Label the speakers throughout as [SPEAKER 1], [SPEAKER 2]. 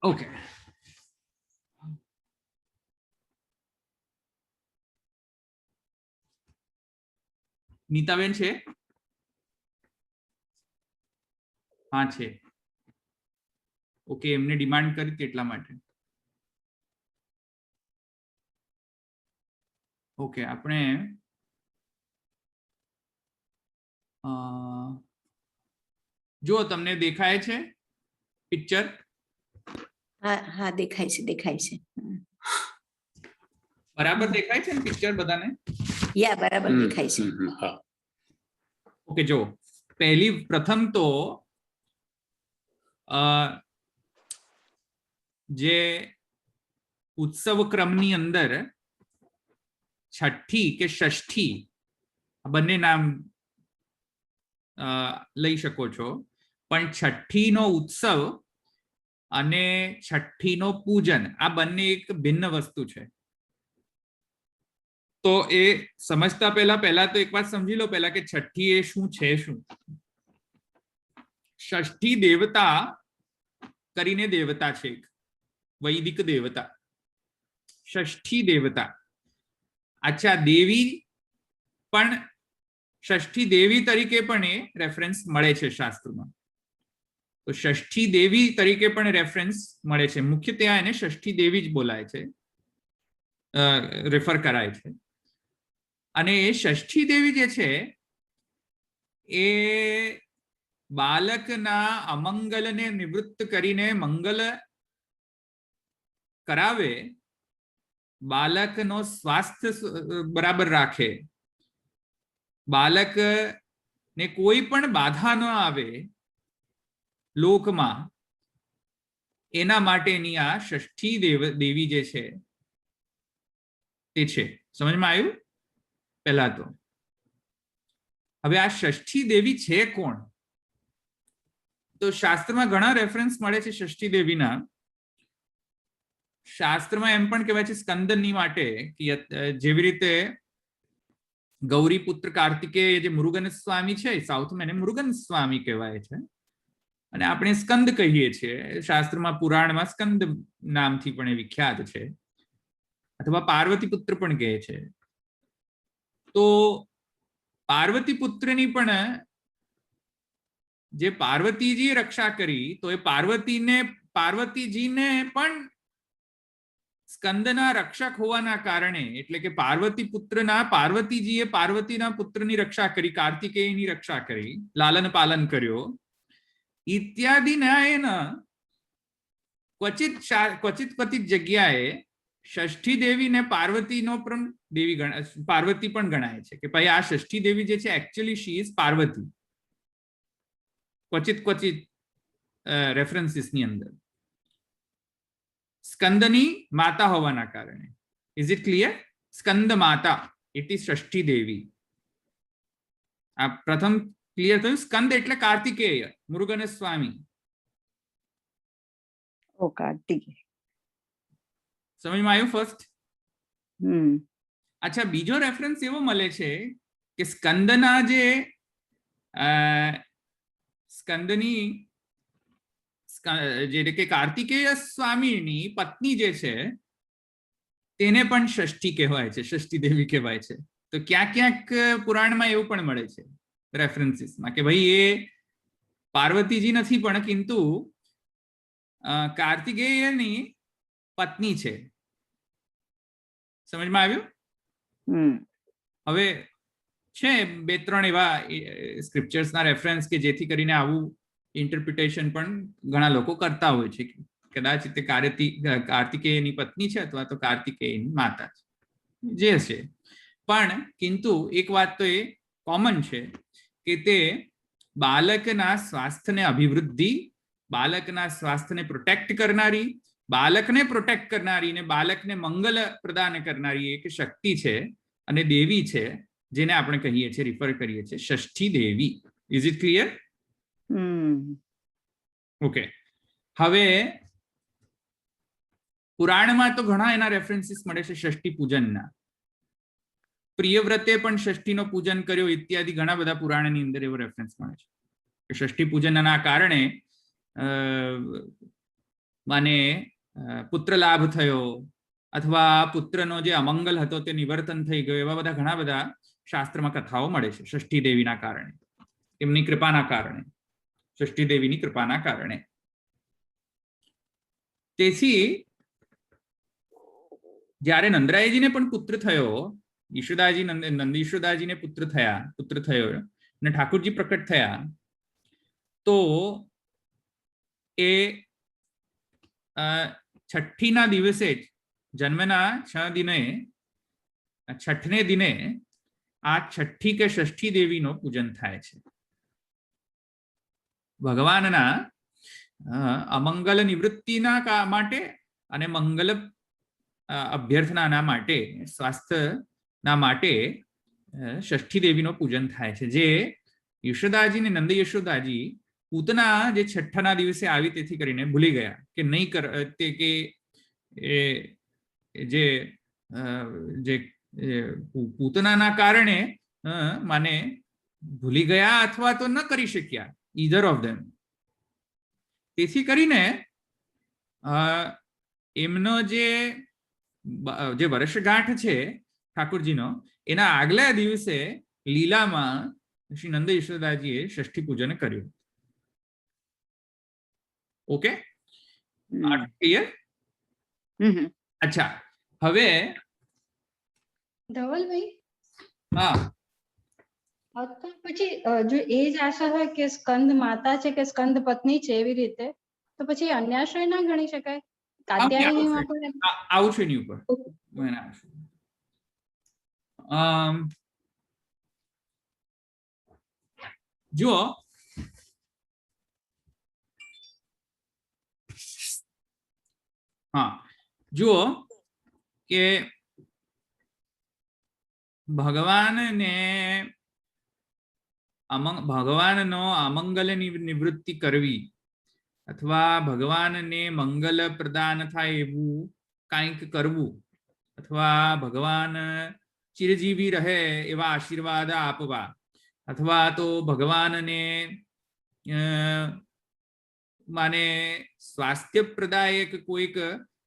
[SPEAKER 1] Okay, Nitaben છે? હા છે. ઓકે, એમને ડિમાન્ડ કરી કેટલા માટે? ઓકે, આપણે જો તમને દેખાય છે પિક્ચર?
[SPEAKER 2] હા હા દેખાય છે, દેખાય છે.
[SPEAKER 1] બરાબર દેખાય છે ને પિક્ચર બધાને?
[SPEAKER 2] યા બરાબર દેખાય છે.
[SPEAKER 1] ઓકે, જો પ્રથમ તો જે ઉત્સવ ક્રમની અંદર છઠ્ઠી કે ષષ્ઠી બંને નામ લઈ શકો છો, પણ છઠ્ઠીનો ઉત્સવ અને છઠ્ઠીનો પૂજન આ બંને એક ભિન્ન વસ્તુ છે. તો એ સમજતા પહેલા તો એક વાત સમજી લો પહેલા કે છઠ્ઠી એ શું છે. શું ષષ્ઠી દેવતા કરીને દેવતા છે, એક વૈદિક દેવતા, ષષ્ઠી દેવતા. અચ્છા, દેવી પણ ષષ્ઠી દેવી તરીકે પણ એ રેફરન્સ મળે છે શાસ્ત્રમાં. તો ષષ્ઠી દેવી તરીકે પણ રેફરન્સ મળે છે. મુખ્યત્વે એને ષષ્ઠી દેવી જ બોલાય છે, રેફર કરાય છે. અને એ ષષ્ઠી દેવી જે છે એ બાળકના અમંગલને નિવૃત્ત કરીને મંગલ કરાવે, બાળકનો સ્વાસ્થ્ય બરાબર રાખે, બાળકને કોઈ પણ બાધા ન આવે લોકમાં, એના માટેની આ ષષ્ઠી દેવી જે છે તે છે. સમજમાં આવ્યું? પહેલા તો હવે આ ષષ્ઠી દેવી છે કોણ? તો શાસ્ત્રમાં ઘણા રેફરન્સ મળે છે ષષ્ઠી દેવીના. શાસ્ત્રમાં એમ પણ કહેવાય છે સ્કંદની માટે, જેવી રીતે ગૌરી પુત્ર કાર્તિકેય જે મુરુગન સ્વામી છે, સાઉથમાં એને મુરુગન સ્વામી કહેવાય છે, અને આપણે સ્કંદ કહીએ છીએ. શાસ્ત્રમાં પુરાણમાં સ્કંદ નામથી પણ એ વિખ્યાત છે, અથવા પાર્વતી પુત્ર પણ કહે છે. તો પાર્વતી પુત્રની પણ જે પાર્વતીજીએ રક્ષા કરી, તો એ પાર્વતીજીને પણ સ્કંદના રક્ષક હોવાના કારણે, એટલે કે પાર્વતી પુત્રના પાર્વતીજીએ પાર્વતીના પુત્રની રક્ષા કરી, કાર્તિકેયની રક્ષા કરી, લાલન પાલન કર્યો ઇત્યાદિના એના ક્વચિત જગ્યાએ ષષ્ઠી દેવીને પાર્વતીનો પણ પાર્વતી પણ ગણાય છે, કે ભાઈ આ ષષ્ઠી દેવી જે છે એકચ્યુઅલી શી ઇઝ પાર્વતી, ક્વચિત રેફરન્સીસની અંદર સ્કંદની માતા હોવાના કારણે. Is it clear? સ્કંદ માતા ઇટ ઇઝ ષષ્ઠી દેવી. આ પ્રથમ ક્લિયર થયું. સ્કંદ એટલે કાર્તિકેય, મુરુગન સ્વામી.
[SPEAKER 2] ઓ કાર્તિકેય.
[SPEAKER 1] સમજમાં આવ્યું ફર્સ્ટ? અચ્છા, બીજો રેફરન્સ એવો મળે છે કે સ્કંદના જે સ્કંદની જે કે કાર્તિકેય સ્વામીની પત્ની જે છે તેને પણ ષષ્ઠી કહેવાય છે, ષષ્ઠી દેવી કહેવાય છે. તો ક્યાંક પુરાણમાં એવું પણ મળે છે રેફરન્સીસમાં કે ભાઈ એ પાર્વતીજી નથી, પણ કિંતુ કાર્તિકેયની પત્ની છે. સમજમાં આવ્યું? હવે છે બે ત્રણ એવા સ્ક્રિપ્ચર્સના રેફરન્સ કે જેથી કરીને આવું ઇન્ટરપ્રિટેશન પણ ઘણા લોકો કરતા હોય છે, કદાચ તે કાર્તિકેયની પત્ની છે અથવા તો કાર્તિકેયની માતા છે, જે છે. પણ કિંતુ એક વાત તો એ કોમન છે કે તે બાળકના સ્વાસ્થ્યને અભિવૃદ્ધિ, બાળકના સ્વાસ્થ્યને પ્રોટેક્ટ કરનારી, બાળકને પ્રોટેક્ટ કરનારી ને બાળકને મંગલ પ્રદાન કરનારી એક શક્તિ છે અને દેવી છે, જેને આપણે કહીએ છીએ, રિફર કરીએ છીએ Shashthi Devi. Is it clear? Okay. હવે પુરાણમાં તો ઘણા એના રેફરન્સીસ મળે છે ષષ્ઠી પૂજનના. પ્રિયવ્રતે પણ ષષ્ઠીનો પૂજન કર્યો ઇત્યાદિ ઘણા બધા પુરાણની અંદર એવો રેફરન્સ મળે છે કે ષષ્ઠી પૂજનના કારણે માને પુત્ર લાભ થયો અથવા પુત્રનો જે અમંગલ હતો તે નિવર્તન થઈ ગયો, એવા બધા ઘણા બધા શાસ્ત્રમાં કથાઓ મળે છે ષષ્ઠી દેવીના કારણે, એમની કૃપાના કારણે, ષષ્ઠી દેવીની કૃપાના કારણે. તેથી જ્યારે નંદરાયજીને પણ પુત્ર થયો, યશોદાજી નંદ યશોદાજીને પુત્ર થયો અને ઠાકુરજી પ્રકટ થયા, તો એ છઠ્ઠીના દિવસે જ, જન્મના 6 દિને, છઠ્ઠને દિને આ છઠ્ઠી કે ષષ્ઠી દેવીનો પૂજન થાય છે. ભગવાનના અમંગલ નિવૃત્તિના માટે અને મંગલ અભ્યર્થનાના માટે, સ્વાસ્થ્યના માટે ષષ્ઠી દેવીનો પૂજન થાય છે, જે યશોદાજી ને નંદ યશોદાજી પૂતના જે છઠ્ઠાના દિવસે આવી તેથી કરીને ભૂલી ગયા કે નહીં કર તે કે જે પૂતનાના કારણે માને ભૂલી ગયા અથવા તો ન કરી શક્યા, ઈધર ઓફ ધેમ. તેથી કરીને એમનો જે વર્ષગાંઠ છે ઠાકુરજીનો, એના આગલા દિવસે લીલામાં શ્રી નંદ યશોદાજીએ ષષ્ઠી પૂજન કર્યું. Okay, clear? અચ્છા, હવે
[SPEAKER 3] ધવલભાઈ,
[SPEAKER 1] હા,
[SPEAKER 3] પછી જો એ જ આશા હોય કે સ્કંદ માતા છે કે સ્કંદ પત્ની છે એવી રીતે, તો પછી અન્યાશ્રય ના ગણી શકાય? કાત્યાયનીમાં પણ
[SPEAKER 1] આવું છું એની ઉપર. જો જુઓ કે ભગવાનનો અમંગલ નિવૃત્તિ કરવી અથવા ભગવાનને મંગલ પ્રદાન થાય એવું કંઈક કરવું, અથવા ભગવાન ચિરજીવી રહે એવા આશીર્વાદ આપવા, અથવા તો ભગવાનને માને સ્વાસ્થ્યપ્રદાયક કોઈક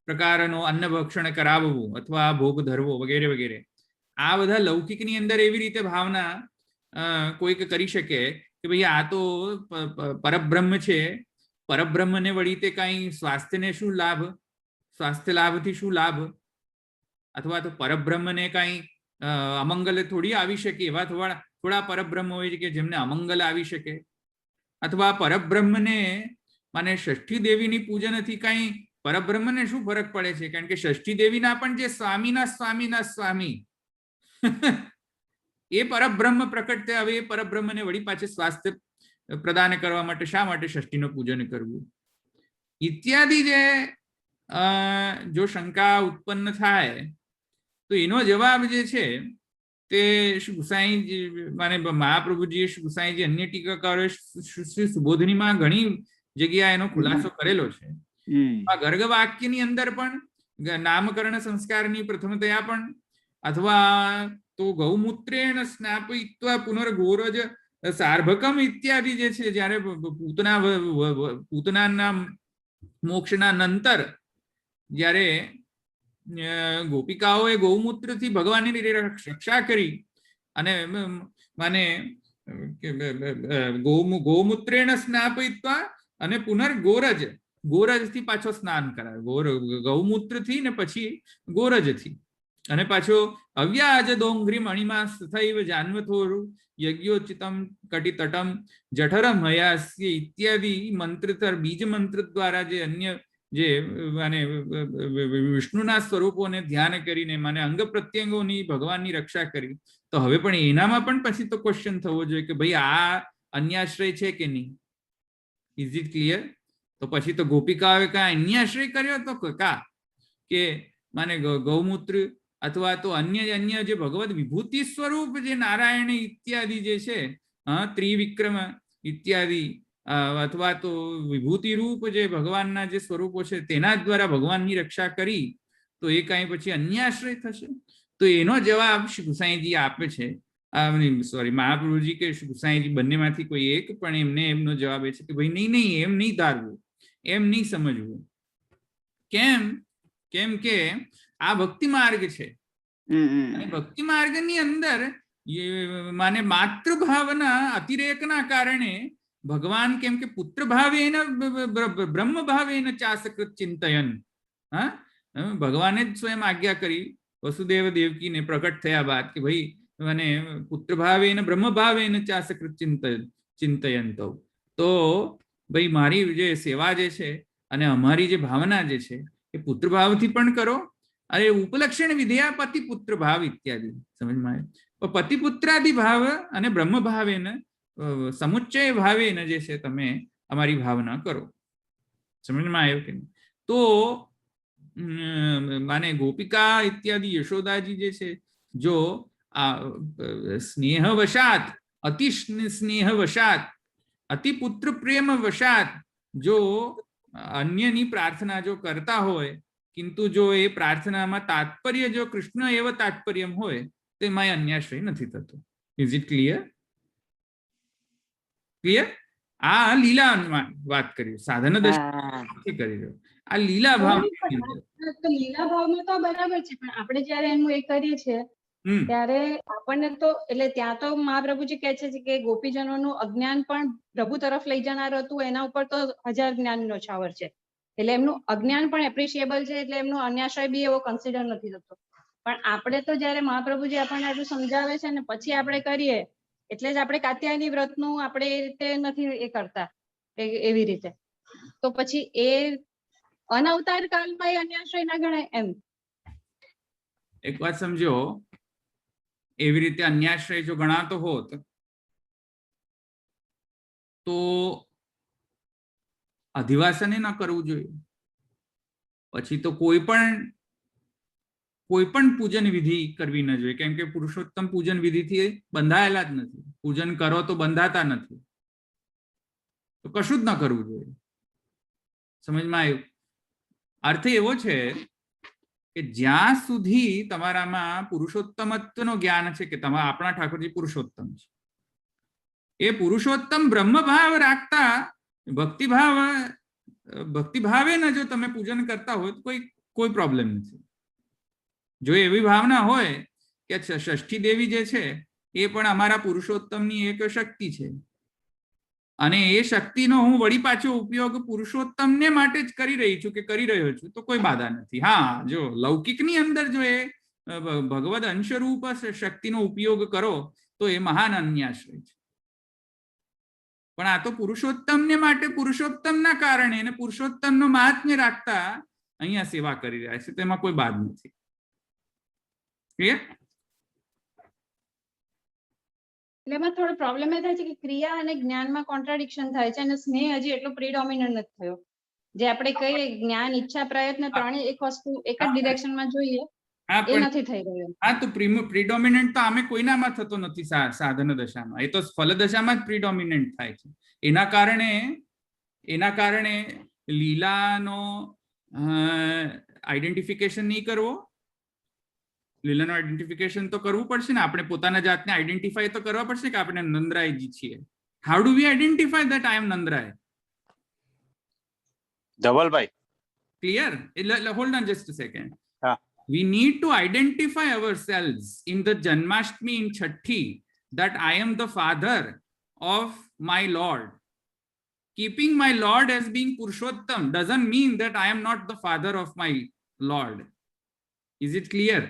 [SPEAKER 1] પ્રકારનો અન્ન ભક્ષણ કરાવવું અથવા ભોગ ધરવો વગેરે વગેરે, આ બધા લૌકિકની અંદર એવી રીતે ભાવના કોઈક કરી શકે કે ભાઈ આ તો પરબ્રહ્મ છે, પરબ્રહ્મને વળી તે કાંઈ સ્વાસ્થ્યને શું લાભ, સ્વાસ્થ્ય લાભથી શું લાભ, અથવા તો પરબ્રહ્મને કાંઈ અમંગલ થોડી આવી શકે, એવા થોડા પરબ્રહ્મ હોય છે કે જેમને અમંગલ આવી શકે, અથવા પરબ્રહ્મને માને ષષ્ઠી દેવીની પૂજનથી કાંઈ પરબ્રહ્મને શું ફરક પડે છે? કારણ કે ષષ્ઠી દેવીના પણ જે સ્વામીના સ્વામી એ પરબ્રહ્મ પ્રકટ થયા. હવે એ પરબ્રહ્મને વળી પાછે સ્વાસ્થ્ય પ્રદાન કરવા માટે શા માટે ષષ્ઠીનું પૂજન કરવું ઇત્યાદિ જે જો શંકા ઉત્પન્ન થાય તો એનો જવાબ જે છે તે શ્રી ગુસાઈજી માને મહાપ્રભુજીએ શ્રી ગુસાઈજી અન્ય ટીકાકારોએ શ્રી સુબોધનીમાં ઘણી જગ્યાએ એનો ખુલાસો કરેલો છે. આ ગર્ગ વાક્યની અંદર પણ નામકરણ સંસ્કારની પ્રથમતયા પણ, અથવા તો ગૌમૂત્રેણ સ્નાપયિત્વા પુનર્ગોરજ સાર્ભકમ ઇત્યાદિ જે છે, જ્યારે પૂતનાના મોક્ષના નંતર જ્યારે ગોપિકાઓએ ગૌમૂત્રથી ભગવાનની રક્ષા કરી અને માને ગૌમૂત્રેણ સ્નાપયિત્વા અને ગોરજથી પાછો સ્નાન કરાવે, ગૌમૂત્રથી ને પછી ગોરજથી, અને પાછો અવ્યાજ દોંઘ્રી મણિમાં થૈવ જાન્વથોરુ યજ્ઞોચિતમ કટિતટમ જઠરમ હયાસ્ય ઇત્યાદિ મંત્ર, બીજ મંત્ર દ્વારા જે અન્ય જે માને વિષ્ણુના સ્વરૂપોને ધ્યાન કરીને માને અંગ પ્રત્યંગોની ભગવાનની રક્ષા કરી. તો હવે પણ એનામાં પણ પછી તો ક્વેશ્ચન થવો જોઈએ કે ભાઈ આ અન્યાશ્રય છે કે નહીં? Is it clear? તો પછી તો ગોપિકાઓએ કાંઈ અન્યાશ્રય કર્યો તો કા કે માને ગૌમૂત્ર અથવા તો અન્ય જે ભગવદ વિભૂતિ સ્વરૂપ જે નારાયણ ઇત્યાદિ જે છે, ત્રિવિક્રમ ઇત્યાદિ, અથવા તો વિભૂતિ રૂપ જે ભગવાનના જે સ્વરૂપો છે તેના દ્વારા ભગવાનની રક્ષા કરી, તો એ કાંઈ પછી અન્યાશ્રય થશે? તો એનો જવાબ શ્રી ગુસાઈજી આપે છે, મહાપ્રભુજી કે શ્રી ગુસાઈજી બંનેમાંથી કોઈ એક, પણ એમનો જવાબ એ છે કે ભાઈ નહીં, એમ નહીં ધારવું, એમ નહીં સમજવું. કેમ કે આ ભક્તિ માર્ગ છે અને ભક્તિ માર્ગની અંદર માને માતૃ ભાવના અતિરેકના કારણે ભગવાન કેમ કે પુત્ર ભાવેન બ્રહ્મ ભાવેન ચાસકૃત ચિંતયન, હા, ભગવાને જ સ્વયં આજ્ઞા કરી વસુદેવ દેવકીને પ્રકટ થયા બાદ કે ભાઈ મને પુત્ર ભાવેન બ્રહ્મ ભાવેન ચાસકૃત ચિંતયંતો, તો ભાઈ મારી જે સેવા જે છે અને અમારી જે ભાવના જે છે એ પુત્ર ભાવથી પણ કરો, અરે ઉપલક્ષણ વિધેયા પતિ પુત્ર ભાવ ઇત્યાદિ સમજમાં આવે. પતિ પુત્રાદિ ભાવ અને બ્રહ્મ ભાવેન સમુચ્ચય ભાવેન જે છે તમે અમારી ભાવના કરો. સમજમાં આવ્યો કે નહીં? તો માને ગોપિકા ઇત્યાદિ યશોદાજી જે છે જો આ સ્નેહવશાત અતિ સ્નેહવશાત અતિ પુત્ર પ્રેમ વશાત જો અન્યની પ્રાર્થના જો કરતા હોય, કિંતુ જો એ પ્રાર્થનામાં તાત્પર્ય જો કૃષ્ણ એવ તાત્પર્યમ હોય તો એમાં અન્યાશ્રય નથી થતો. Is it clear? ક્લિયર? આ લીલા વાત કરી, સાધન દશા કરી રહ્યો. આ લીલા ભાવ
[SPEAKER 3] લીલા ભાવમાં તો બરાબર છે, પણ આપણે જયારે એનું એ કરીએ છીએ ત્યારે આપણને તો એટલે ત્યાં તો મહાપ્રભુજી કહે છે કે ગોપીજનોનું અજ્ઞાન પણ પ્રભુ તરફ લઈ જનાર હતું, એના ઉપર તો 1000 જ્ઞાનનો છાવર છે, એટલે એમનું અજ્ઞાન પણ એપ્રિશિએબલ છે, એટલે એમનો અન્યાશ્રય બી એવો કન્સિડર નથી થતો. પણ આપણે તો જયારે મહાપ્રભુજી આપણને આટલું સમજાવે છે ને પછી આપણે કરીએ, એટલે જ આપણે કાત્યાયની વ્રતનું આપણે એ રીતે નથી એ કરતા એવી રીતે, તો પછી એ અનવતાર કાળમાં એ અન્યાશ્રય ના ગણાય એમ.
[SPEAKER 1] એક વાત સમજો, એવી રીતે અન્યાશ્રય જો ગણાતો હોત તો અધિવાસને ન કરવું જોઈએ. પછી તો કોઈ પણ પૂજન વિધિ કરવી ન જોઈએ, કેમ કે પુરુષોત્તમ પૂજન વિધિથી બંધાયેલા જ નથી. પૂજન કરો તો બંધાતા નથી, તો કશું જ ન કરવું જોઈએ. સમજમાં આવ્યું? અર્થ એવો છે કે જ્યાં સુધી તમારામાં પુરુષોત્તમત્વનો જ્ઞાન છે કે આપણા ઠાકોરજી પુરુષોત્તમ છે, એ પુરુષોત્તમ બ્રહ્મ ભાવ રાખતા ભક્તિ ભાવે ને જો તમે પૂજન કરતા હોય તો કોઈ પ્રોબ્લેમ નથી. જો એવી ભાવના હોય કે ષષ્ઠી દેવી જે છે એ પણ અમારા પુરુષોત્તમની એક શક્તિ છે અને એ શક્તિનો હું વળી પાછો ઉપયોગ પુરુષોત્તમને માટે જ કરી રહી છું કે કરી રહ્યો છું, તો કોઈ બાધા નથી. હા, જો લૌકિકની અંદર જો એ ભગવદ અંશરૂપ શક્તિનો ઉપયોગ કરો તો એ મહાન અન્યાશ્રય છે. પણ આ તો પુરુષોત્તમને માટે પુરુષોત્તમના કારણે અને પુરુષોત્તમનો મહાત્મ્ય રાખતા અહીંયા સેવા કરી રહ્યા છે, તેમાં કોઈ બાદ નથી. ક્લિયર?
[SPEAKER 3] એટલે એમાં થોડો પ્રોબ્લેમ એ થાય છે કે ક્રિયા અને જ્ઞાનમાં કોન્ટ્રાડિક્શન થાય છે અને સ્નેહ હજી એટલો પ્રીડોમિનન્ટ નથી થયો. જે આપણે કહીએ જ્ઞાન ઈચ્છા પ્રયત્ન ત્રણેય એક વસ્તુ એક જ ડિરેક્શનમાં જોઈએ એ નથી થઈ રહ્યું.
[SPEAKER 1] હા, તો પ્રીડોમિનન્ટ તો આમે કોઈનામાં થતો નથી સાધન દશામાં, એ તો ફલ દશામાં જ પ્રીડોમિનન્ટ થાય છે. એના કારણે લીલાનો આઈડેન્ટિફિકેશન નહીં કરવો. લીલાનું આઈડેન્ટિફિકેશન તો કરવું પડશે ને, આપણે પોતાના જાતને આઈડેન્ટિફાય તો કરવા પડશે કે આપણે નંદરાયજી છીએ. How do we identify that I am Nandray?
[SPEAKER 4] ધવલભાઈ,
[SPEAKER 1] clear? Hold on just a second.
[SPEAKER 4] હા.
[SPEAKER 1] We need to identify ourselves in the Janmashtami in Chhathi that I am the father of my Lord. Keeping my Lord as being Purushottam doesn't mean that I am not the father of my Lord. Is it clear?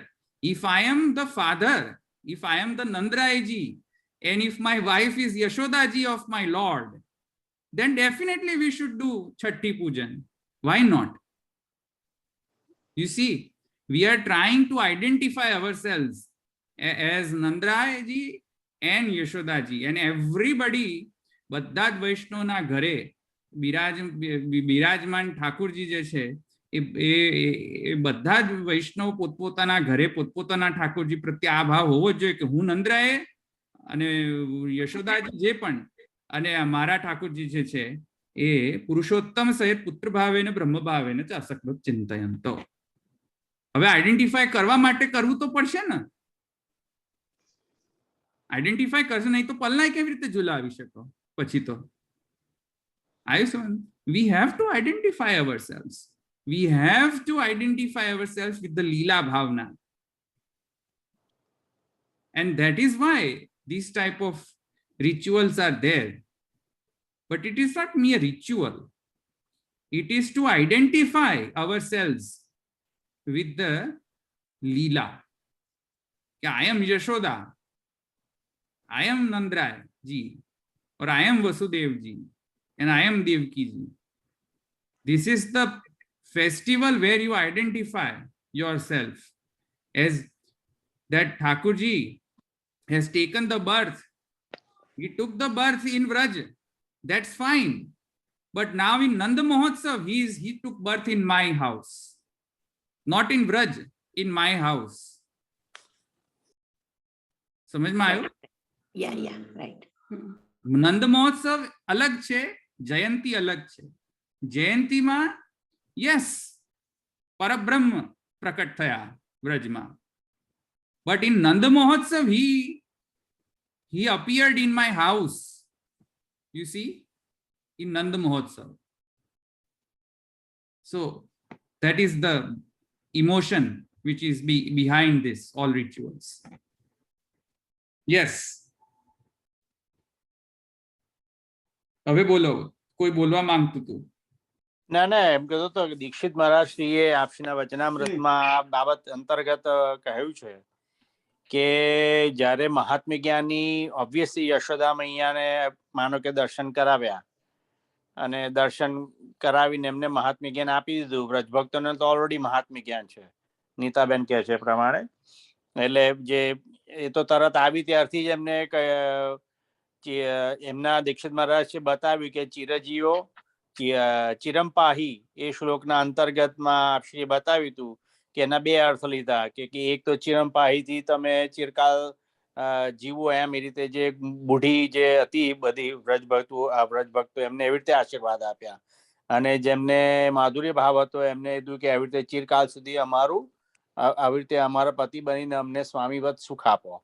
[SPEAKER 1] If I am the father, if I am the Nandrayaji, and if my wife is Yashodaji of my Lord, then definitely we should do Chhathi Pujan. Why not? You see, we are trying to identify ourselves as Nandrayaji and Yashodaji, and everybody, બધા જ વૈષ્ણવના ઘરે બિરાજમાન ઠાકુરજી જે છે એ બધા જ વૈષ્ણવ પોતપોતાના ઘરે પોતપોતાના ઠાકોરજી પ્રત્યે આ ભાવ હોવો જ જોઈએ કે હું નંદરાય અને યશોદાજી જે પણ અને મારા ઠાકોરજી જે છે એ પુરુષોત્તમ સહિત પુત્ર ભાવેને બ્રહ્મ ભાવેને ચાસકૃત ચિંતયંતો. હવે આઈડેન્ટિફાય કરવા માટે કરવું તો પડશે ને. આઈડેન્ટિફાય કરશે નહીં તો પલ્લાય કેવી રીતે ઝુલાવી શકો? પછી તો we have to identify ourselves. we have to identify ourselves with the Leela Bhavna. And that is why these type of rituals are there. But it is not mere ritual. It is to identify ourselves with the Leela. I am Yashoda, I am Nandrai ji, or I am Vasudev ji, and I am Devaki ji. This is the festival where you identify yourself as that Thakur ji has taken the birth. He took the birth in Vraj. That's fine. But now in Nanda Mahotsav, he took birth in my house. Not in Vraj, in my house. समझ में आयो?
[SPEAKER 2] Yeah, yeah, right.
[SPEAKER 1] Nand મહોત્સવ અલગ છે, જયંતી અલગ છે. જયંતીમાં yes પરબ્રહ્મ પ્રકટ થયા વ્રજમાં. But in Nanda Mahotsav, he appeared in my house. You see, in Nanda Mahotsav. So that is the emotion which is behind this all rituals. Yes. હવે બોલો, કોઈ બોલવા માંગતું હતું?
[SPEAKER 4] ના ના, એમ કહેતો તો દીક્ષિત મહારાજ શ્રીએ આપશ્રીના વચનામૃતમાં આ બાબત અંતર્ગત કહ્યું છે કે જ્યારે મહાત્મ્ય જ્ઞાની ઓબ્વિયસલી યશોદા મૈયાને માનો કે દર્શન કરાવ્યા અને દર્શન કરાવીને એમને મહાત્મ્ય જ્ઞાન આપી દીધું. વ્રજભક્તોને તો ઓલરેડી મહાત્મ્ય જ્ઞાન છે, નીતાબેન કહે છે પ્રમાણે. એટલે જે એ તો તરત આવી ત્યારથી જ એમને એમના દીક્ષિત મહારાજે બતાવ્યું કે ચિરજીવો ચિરંપાહી એ શ્લોકના અંતર્ગતમાં આપશ્રીએ બતાવ્યું હતું કે એના બે અર્થ લીધા કે એક તો ચિરંપાહીથી તમે ચિરકાલ જીવો એમ એ રીતે જે બુઢી જે હતી બધી વ્રજભક્તો એમને એવી રીતે આશીર્વાદ આપ્યા અને જેમને માધુર્ય ભાવ હતો એમને કીધું કે આવી રીતે ચિરકાલ સુધી અમારું આવી રીતે અમારા પતિ બનીને અમને સ્વામીવત સુખ આપો.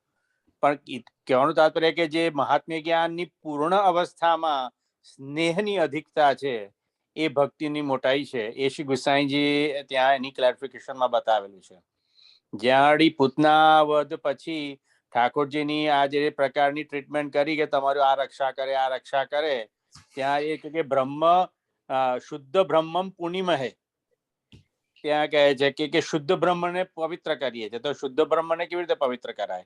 [SPEAKER 4] પણ કહેવાનું તાત્પર્ય કે જે મહાત્મ્ય જ્ઞાનની પૂર્ણ અવસ્થામાં સ્નેહની અધિકતા છે એ ભક્તિની મોટાઈ છે. એ શ્રી ગુસાઈજી ત્યાં એની ક્લેરિફિકેશનમાં બતાવેલું છે. જ્યાં પૂતના વધ પછી ઠાકોરજીની આ જે પ્રકારની ટ્રીટમેન્ટ કરી કે તમારું આ રક્ષા કરે ત્યાં એ કે બ્રહ્મ શુદ્ધ બ્રહ્મમ પુનિમહે ત્યાં કહે છે કે શુદ્ધ બ્રહ્મને પવિત્ર કરીએ છીએ. તો શુદ્ધ બ્રહ્મને કેવી રીતે પવિત્ર કરાય?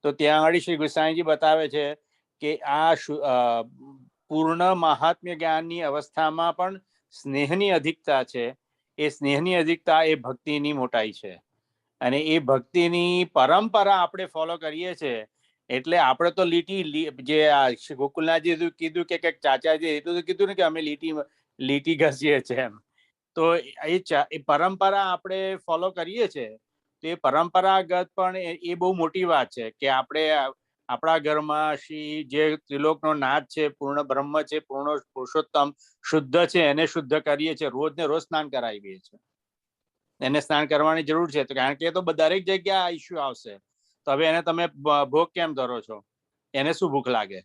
[SPEAKER 4] તો ત્યાં આગળ શ્રી ગુસાઈજી બતાવે છે કે આ પૂર્ણ મહાત્મ્ય જ્ઞાનની અવસ્થામાં પણ સ્નેહની અધિકતા છે. એ સ્નેહની અધિકતા એ ભક્તિની મોટાઈ છે અને એ ભક્તિની પરંપરા આપણે ફોલો કરીએ છીએ. એટલે આપણે તો જે ગોકુલનાથજી કીધું કે ચાચાજી એટલું તો કીધું ને કે અમે લીટી ઘસીએ છીએ એમ. તો એ પરંપરા આપણે ફોલો કરીએ છીએ. તો એ પરંપરાગત પણ એ બહુ મોટી વાત છે કે આપણે આપણા ઘરમાં શ્રી જે ત્રિલોકનો નાથ છે, પૂર્ણ બ્રહ્મ છે, પૂર્ણ પુરુષોત્તમ શુદ્ધ છે, એને શુદ્ધ કરીએ છીએ. રોજ ને રોજ સ્નાન કરાવીએ છીએ. એને સ્નાન કરવાની જરૂર છે કારણ કે તો દરેક જગ્યા આ ઇસ્યુ આવશે. તો હવે એને તમે ભોગ કેમ ધરો છો? એને શું ભૂખ લાગે?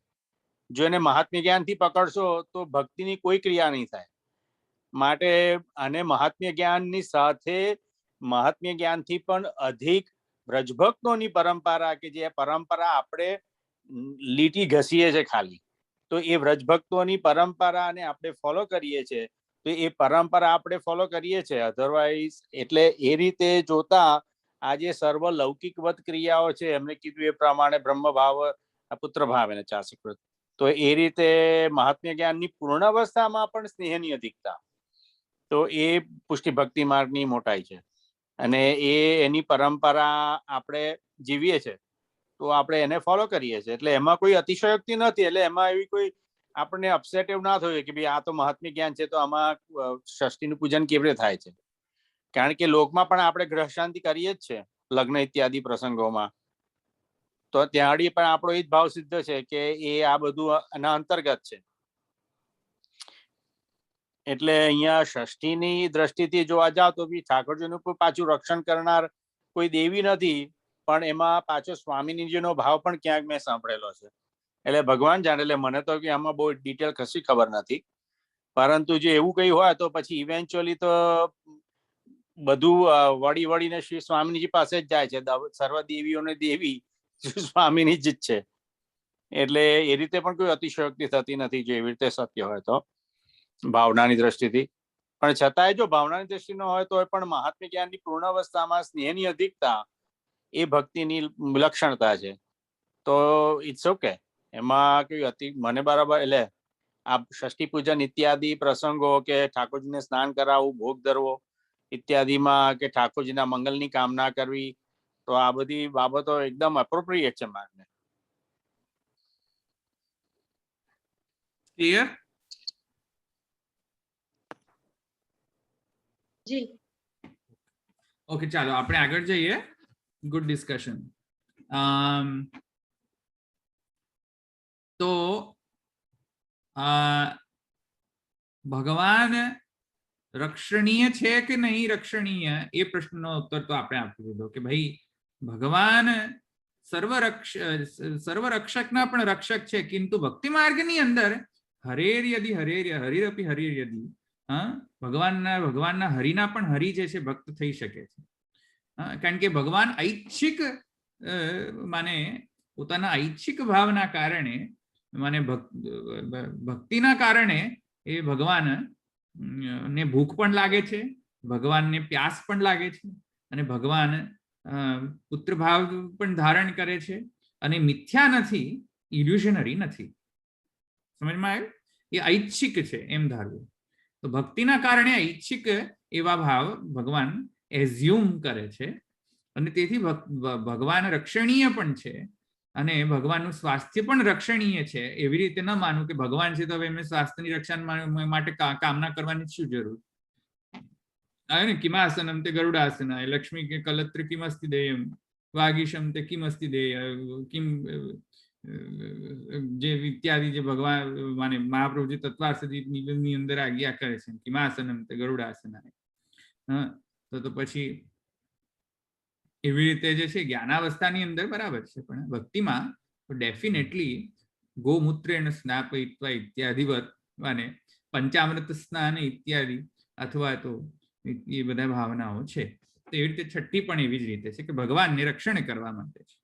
[SPEAKER 4] જો એને મહાત્મ્ય જ્ઞાનથી પકડશો તો ભક્તિની કોઈ ક્રિયા નહીં થાય. માટે અને મહાત્મ્ય જ્ઞાનની સાથે મહાત્મ્ય જ્ઞાનથી પણ અધિક વ્રજભક્તોની પરંપરા કે જે પરંપરા આપણે લીટી ઘસીએ છે ખાલી. તો એ વ્રજભક્તોની પરંપરાને આપણે ફોલો કરીએ છીએ. તો એ પરંપરા આપણે ફોલો કરીએ છીએ. અધરવાઇઝ એટલે એ રીતે જોતા આ જે સર્વ લૌકિકવત ક્રિયાઓ છે એમને કીધું એ પ્રમાણે બ્રહ્મ ભાવ પુત્ર ભાવ એને ચાષકૃત. તો એ રીતે મહાત્મ્ય જ્ઞાનની પૂર્ણ અવસ્થામાં પણ સ્નેહની અધિકતા. તો એ પુષ્ટિ ભક્તિ માર્ગની મોટાઈ છે અને એની પરંપરા આપણે જીવીએ છીએ તો આપણે એને ફોલો કરીએ છીએ. એટલે એમાં કોઈ અતિશયોક્તિ નથી. એટલે એમાં એવી કોઈ આપણને અપસેટ એવું ના થયું કે ભાઈ આ તો મહાત્મ્ય જ્ઞાન છે તો આમાં ષષ્ઠીનું પૂજન કેવી રીતે થાય છે. કારણ કે લોકમાં પણ આપણે ગ્રહ શાંતિ કરીએ જ છે લગ્ન ઇત્યાદિ પ્રસંગોમાં. તો ત્યાં પણ આપણો એ જ ભાવ સિદ્ધ છે કે એ આ બધું એના અંતર્ગત છે. એટલે અહીંયા ષષ્ઠીની દ્રષ્ટિથી જોવા જાવ તો બી ઠાકોરજીનું કોઈ પાછું રક્ષણ કરનાર કોઈ દેવી નથી, પણ એમાં પાછો સ્વામીજીનો ભાવ પણ ક્યાંક મેં સાંભળેલો છે. એટલે ભગવાન જાણે. એટલે મને તો કે આમાં બહુ ડિટેલ કશી ખબર નથી. પરંતુ જો એવું કઈ હોય તો પછી ઇવેન્ચ્યુઅલી તો બધું વળી વળીને શ્રી સ્વામીજી પાસે જ જાય છે. સર્વ દેવીઓને દેવી શ્રી સ્વામીની જ છે. એટલે એ રીતે પણ કોઈ અતિશયોક્તિ થતી નથી, જો એવી રીતે સત્ય હોય તો ભાવનાની દ્રષ્ટિથી. પણ છતાંય જો ભાવનાની દ્રષ્ટિ ન હોય તો પણ મહાત્મ્ય જ્ઞાનની પૂર્ણ અવસ્થામાં સ્નેહની અધિકતા એ ભક્તિની લક્ષણતા છે. તો ઇટ્સ ઓકે, એમાં કઈ અતિ મને બરાબર. એટલે આ ષષ્ઠી પૂજન ઇત્યાદિ પ્રસંગો કે ઠાકોરજીને સ્નાન કરાવવું, ભોગ ધરવો ઇત્યાદિમાં કે ઠાકોરજીના મંગલની કામના કરવી, તો આ બધી બાબતો એકદમ એપ્રોપ્રિએટ છે માર્ગને.
[SPEAKER 1] ક્લિયર?
[SPEAKER 3] જી
[SPEAKER 1] ઓકે, ચાલો આપણે આગળ જઈએ. Good discussion. તો ભગવાન રક્ષણીય છે કે નહીં રક્ષણીય, એ પ્રશ્નનો ઉત્તર તો આપણે આપી દીધો કે ભાઈ ભગવાન સર્વરક્ષકના પણ રક્ષક છે, કિંતુ ભક્તિ માર્ગની અંદર હરેર્યદી હરિરપી હરિર્યદી, ભગવાનના હરિના પણ હરિ જે છે ભક્ત થઈ શકે છે. કારણ કે ભગવાન ઐચ્છિક માને પોતાના ઐચ્છિક ભાવના કારણે માને ભક્તિના કારણે એ ભગવાન ને ભૂખ પણ લાગે છે, ભગવાનને પ્યાસ પણ લાગે છે, અને ભગવાન પુત્ર ભાવ પણ ધારણ કરે છે, અને મિથ્યા નથી, ઇલ્યુઝનરી નથી. સમજમાં આવ્યું? એ ઐચ્છિક છે એમ ધારવું. તો ભક્તિના કારણે ઐચ્છિક એવા ભાવ ભગવાન એઝ્યુમ કરે છે, અને તેથી ભગવાન રક્ષણીય પણ છે, અને ભગવાનનું સ્વાસ્થ્ય પણ રક્ષણીય છે. એવી રીતે ન માનું કે ભગવાન છે તો હવે એમને સ્વાસ્થ્યની રક્ષણ માટે કામના કરવાની શું જરૂર આવે ને. કિમાસનમ તે ગરુડાસનાય, લક્ષ્મી કે કલત્ર કિમસ્તિ દેયમ, વાગીશમ તે કિમસ્તિ દેય, કિમ જે ઇત્યાદિ જે ભગવાન માને મહાપ્રભુજી તત્વાસની અંદર આજ્ઞા કરે છે, કિમાસનમ તે ગરુડાસનાય. તો પછી એવી રીતે જે છે જ્ઞાનાવસ્થાની અંદર બરાબર છે, પણ ભક્તિમાં ડેફિનેટલી ગોમૂત્રેણ સ્નાપયિત્વા ઇત્યાદિવત માને પંચામૃત સ્નાન ઇત્યાદિ અથવા તો એ બધા ભાવનાઓ છે. તો એવી રીતે છઠ્ઠી પણ એવી જ રીતે છે કે ભગવાનને રક્ષણ કરવા માટે છે.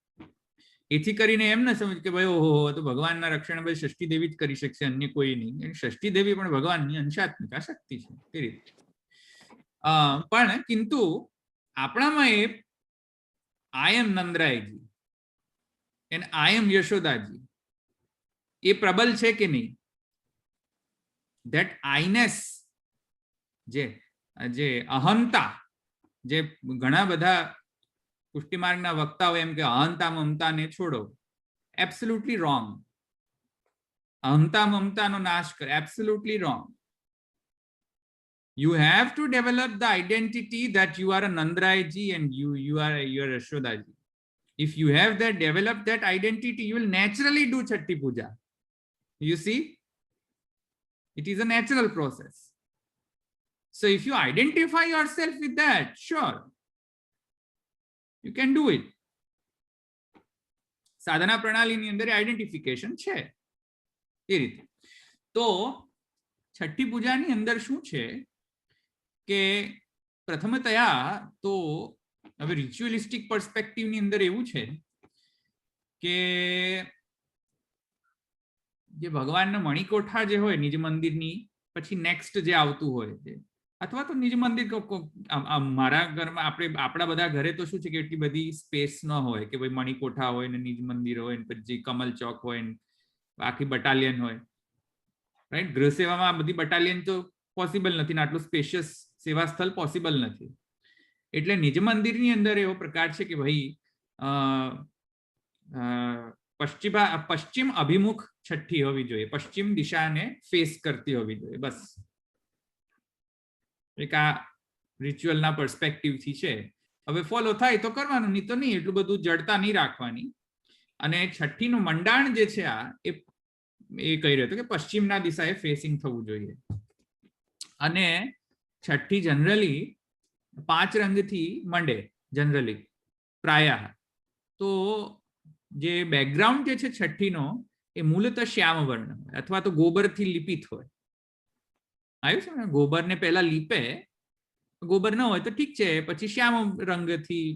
[SPEAKER 1] એથી કરીને એમ ન સમજ કે ભાઈ ઓહો તો ભગવાનના રક્ષણ ભાઈ ષષ્ઠી દેવી જ કરી શકશે, અન્ય કોઈ નહીં. ષષ્ઠી દેવી પણ ભગવાનની અંશાત્મિકા શક્તિ છે તે રીતે. પણ કિંતુ આપણામાં એ I am નંદરાયજી and I am યશોદાજી એ પ્રબલ છે કે નહીં? ધેટ આઈનેસ, જે અહંતા, જે ઘણા બધા પુષ્ટિ માર્ગના વક્તાઓ એમ કે અહંતા મમતાને છોડો, એબ્સોલ્યુટલી રોંગ. અહંતા મમતાનો નાશ કર, absolutely wrong. You have to develop the identity that you are a Nandrayaji and you are Yashodaji. If you have developed that identity, you will naturally do Chatti Puja. You see, it is a natural process. So if you identify yourself with that, sure, you can do it. સાધના પ્રણાલીની અંદર identification છે એ રીતે. તો છઠ્ઠી પૂજાની અંદર શું છે કે પ્રથમતયા તો હવે રિચ્યુઅલિસ્ટિક પર્સપેક્ટિવની અંદર એવું છે કે જે ભગવાનના મણિકોઠા જે હોય નિજ મંદિરની પછી નેક્સ્ટ જે આવતું હોય છે, અથવા તો નિજ મંદિર મારા ઘરમાં આપણા બધા ઘરે તો શું છે કે એટલી બધી સ્પેસ ન હોય કે ભાઈ મણિકોઠા હોય ને નિજ મંદિર હોય ને પછી કમલ ચોક હોય ને આખી બટાલિયન હોય, રાઈટ. ગૃહ સેવામાં બધી બટાલિયન તો પોસિબલ નથી ને આટલું સ્પેશિયસ સેવા સ્થળ પોસિબલ નથી. એટલે નિજ મંદિરની અંદર એવો પ્રકાર છે કે ભાઈ પશ્ચિમ અભિમુખ છઠ્ઠી હોવી જોઈએ, પશ્ચિમ દિશાને ફેસ કરતી હોવી જોઈએ. બસ એક આ રિચ્યુઅલના પર્સપેક્ટિવથી છે. હવે ફોલો થાય તો કરવાનું, નહીં તો નહીં. એટલું બધું જડતા નહીં રાખવાની. અને છઠ્ઠીનું મંડાણ જે છે આ એ કહી રહ્યો હતો કે પશ્ચિમના દિશાએ ફેસિંગ થવું જોઈએ. અને છઠ્ઠી જનરલી 5 રંગથી મંડે, જનરલી પ્રાયઃ. તો જે બેકગ્રાઉન્ડ જે છે છઠ્ઠીનો એ મૂળતઃ શ્યામ વર્ણ હોય અથવા તો ગોબરથી લિપિત હોય. આવ્યું છે ને, ગોબરને પહેલા લીપે ગોબર ન હોય તો ઠીક છે, પછી શ્યામ રંગથી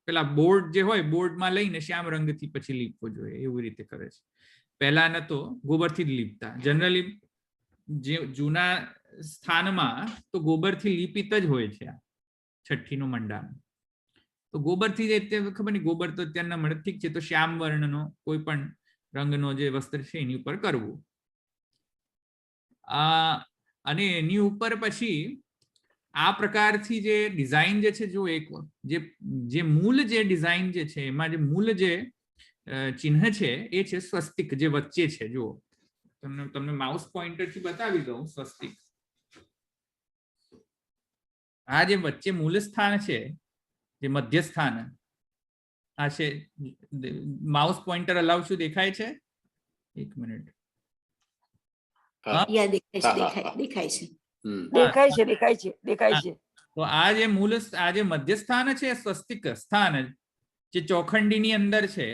[SPEAKER 1] પેલા બોર્ડ જે હોય બોર્ડમાં લઈને શ્યામ રંગથી પછી લીપવો જોઈએ, એવી રીતે કરે છે. પહેલાના તો ગોબરથી જ લીપતા. જનરલી જે જૂના સ્થાનમાં તો ગોબરથી લીપિત જ હોય છે આ છઠ્ઠીનું મંડાણ. તો ગોબરથી ખબર નહીં, ગોબર તો અત્યારના મળે, ઠીક છે, તો શ્યામ વર્ણનો કોઈ પણ રંગનો જે વસ્ત્ર છે એની ઉપર કરવું. અને એની ઉપર પછી આ પ્રકારથી જે ડિઝાઇન જે છે, જો એક જે મૂળ જે ડિઝાઇન જે છે એમાં જે મૂળ જે ચિહ્ન છે એ છે સ્વસ્તિક, જે વચ્ચે છે. જુઓ, તમને માઉસ પોઇન્ટરથી બતાવી દઉં. સ્વસ્તિક આ જે વચ્ચે મૂળ સ્થાન છે, જે મધ્ય સ્થાન આ છે. માઉસ પોઇન્ટર હલાવશું, દેખાય છે? એક મિનિટ.
[SPEAKER 2] દેખાય છે.
[SPEAKER 1] તો આ જે મૂળ, આ જે મધ્ય સ્થાન છે, સ્વસ્તિક સ્થાન જે ચોખંડીની અંદર છે,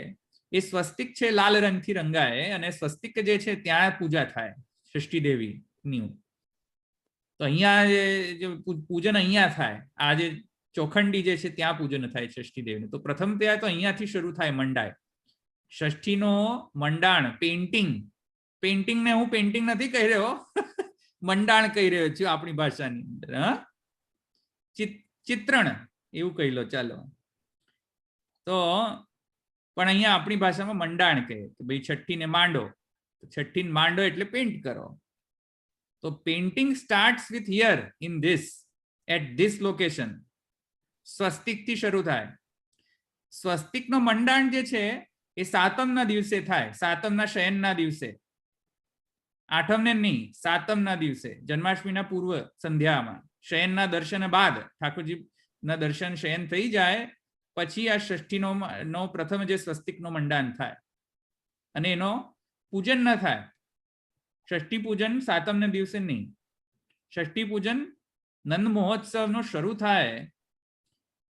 [SPEAKER 1] એ સ્વસ્તિક છે, લાલ રંગથી રંગાય. અને સ્વસ્તિક જે છે ત્યાં પૂજા થાય ષષ્ઠી દેવીની. તો અહીંયા જે પૂજન અહીંયા થાય, આ જે ચોખંડી જે છે ત્યાં પૂજન થાય ષષ્ઠી દેવીનું. તો પ્રથમ ત્યાં તો અહીંયાથી શરૂ થાય મંડાય. ષષ્ઠીનો મંડાણ, પેઇન્ટિંગ ને હું પેઇન્ટિંગ નથી કહી રહ્યો, મંડાણ કહી રહ્યો છું આપણી ભાષાની અંદર. ચિત્રણ એવું કહી લો, ચાલો. તો પણ અહીંયા આપણી ભાષામાં મંડાણ કહે કે ભાઈ છઠ્ઠીને માંડો. છઠ્ઠીને માંડો એટલે પેઇન્ટ કરો. તો painting starts with here in this, at this location. સ્વસ્તિક થી શરૂ થાય. સ્વસ્તિકનો મંડાણ જે છે એ સાતમના દિવસે થાય, સાતમના શયનના દિવસે. આઠમને નહીં, સાતમના દિવસે, જન્માષ્ટમીના પૂર્વ સંધ્યામાં, શયનના દર્શન બાદ. ઠાકોરજીના દર્શન શયન થઈ જાય પછી આ ષષ્ઠીનો પ્રથમ જે સ્વસ્તિકનો મંડાણ થાય. અને એનો પૂજન ન થાય. ષષ્ઠી પૂજન સાતમના દિવસે નહીં. ષષ્ઠી પૂજન નંદ મહોત્સવનો શરૂ થાય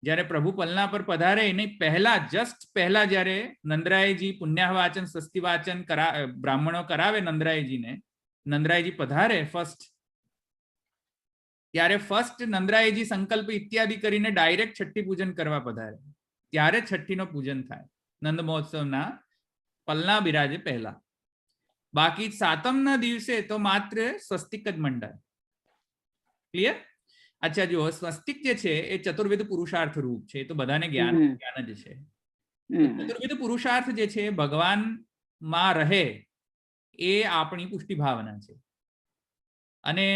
[SPEAKER 1] જ્યારે પ્રભુ પલના પર પધારે એની પહેલા, જસ્ટ પહેલા, જ્યારે નંદરાયજી પુણ્યાહ વાચન સ્વસ્તિ વાચન બ્રાહ્મણો કરાવે નંદરાયજીને, નંદરાયજી પધારે ફર્સ્ટ, ત્યારે ફર્સ્ટ નંદરાયજી સંકલ્પ ઇત્યાદિ કરીને ડાયરેક્ટ છઠ્ઠી પૂજન કરવા પધારે, ત્યારે છઠ્ઠીનો પૂજન થાય નંદ મહોત્સવના પલના બિરાજે પહેલા. બાકી સાતમના દિવસે તો માત્ર સ્વસ્તિક જ મંડાય. ક્લિયર? અચ્છા, જુઓ, સ્વસ્તિક જે છે એ ચતુર્વેદ પુરુષાર્થ રૂપ છે, એ તો બધાને જ્ઞાન જ છે. ચતુર્વેદ પુરુષાર્થ જે છે ભગવાનમાં રહે એ આપણી પુષ્ટિ ભાવના છે. અને